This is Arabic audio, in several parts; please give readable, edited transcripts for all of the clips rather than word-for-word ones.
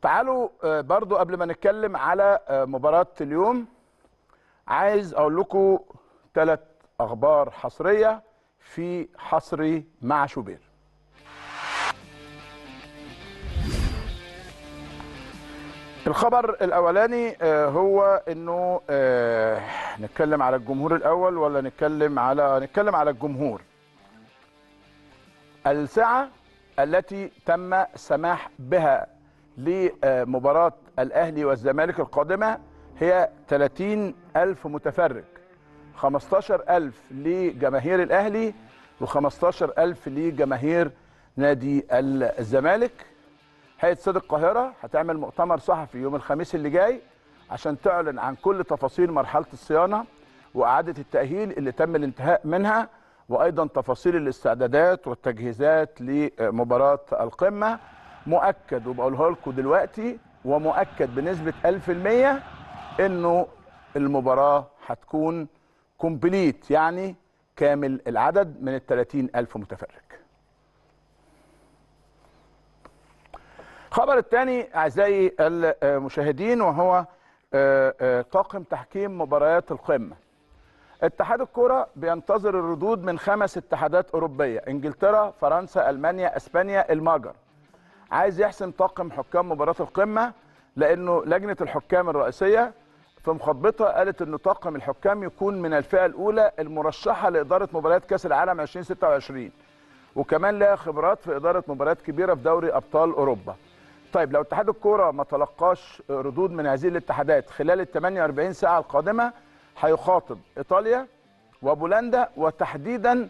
تعالوا برضو قبل ما نتكلم على مباراة اليوم، عايز اقول لكم 3 اخبار حصرية في حصري مع شوبير. الخبر الاولاني هو انه نتكلم على الجمهور الاول ولا نتكلم على الجمهور. الساعة التي تم السماح بها لمباراة الأهلي والزمالك القادمة هي 30,000 متفرج، 15,000 لجماهير الأهلي و15,000 لجماهير نادي الزمالك. هيئة استاد القاهرة هتعمل مؤتمر صحفي يوم الخميس اللي جاي عشان تعلن عن كل تفاصيل مرحلة الصيانة وإعادة التأهيل اللي تم الانتهاء منها، وأيضا تفاصيل الاستعدادات والتجهيزات لمباراة القمة. مؤكد وبقوله لكم دلوقتي ومؤكد بنسبة 1000% إنه المباراة هتكون كومبليت، يعني كامل العدد من 30,000 متفرج. الخبر الثاني أعزائي المشاهدين وهو طاقم تحكيم مباريات القمة. اتحاد الكرة بينتظر الردود من 5 اتحادات أوروبية: إنجلترا، فرنسا، ألمانيا، أسبانيا، المجر. عايز يحسم طاقم حكام مباراة القمة، لأنه لجنة الحكام الرئيسية في مخططها قالت أن طاقم الحكام يكون من الفئة الأولى المرشحة لإدارة مباريات كأس العالم 2026، وكمان لها خبرات في إدارة مباريات كبيرة في دوري أبطال أوروبا. طيب لو اتحاد الكرة ما تلقاش ردود من هذه الاتحادات خلال ال 48 ساعة القادمة، هيخاطب إيطاليا وبولندا وتحديدا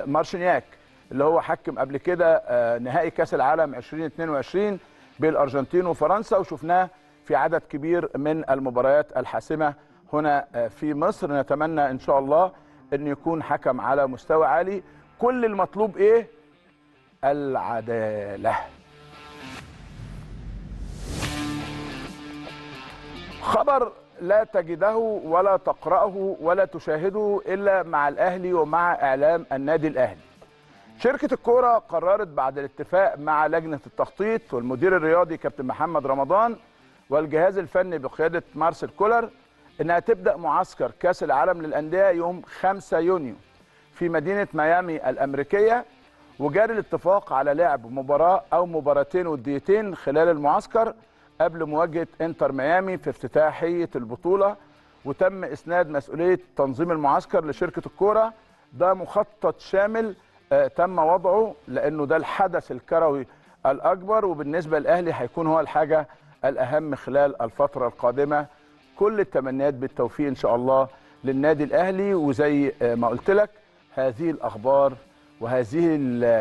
مارشينياك اللي هو حكم قبل كده نهائي كأس العالم 2022 بالأرجنتين وفرنسا، وشفناه في عدد كبير من المباريات الحاسمة هنا في مصر. نتمنى إن شاء الله أن يكون حكم على مستوى عالي. كل المطلوب إيه؟ العدالة. خبر لا تجده ولا تقرأه ولا تشاهده إلا مع الأهلي ومع إعلام النادي الأهلي. شركة الكورة قررت بعد الاتفاق مع لجنة التخطيط والمدير الرياضي كابتن محمد رمضان والجهاز الفني بقيادة مارسيل كولر إنها تبدأ معسكر كأس العالم للأندية يوم 5 يونيو في مدينة ميامي الأمريكية، وجاري الاتفاق على لعب مباراة أو مباراتين وديتين خلال المعسكر قبل مواجهة انتر ميامي في افتتاحية البطولة. وتم إسناد مسؤولية تنظيم المعسكر لشركة الكورة. ده مخطط شامل تم وضعه لأنه ده الحدث الكروي الأكبر، وبالنسبة للأهلي هيكون هو الحاجة الأهم خلال الفترة القادمة. كل التمنيات بالتوفيق إن شاء الله للنادي الأهلي. وزي ما قلت لك، هذه الأخبار وهذه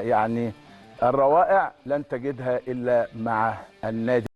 يعني الروائع لن تجدها إلا مع النادي.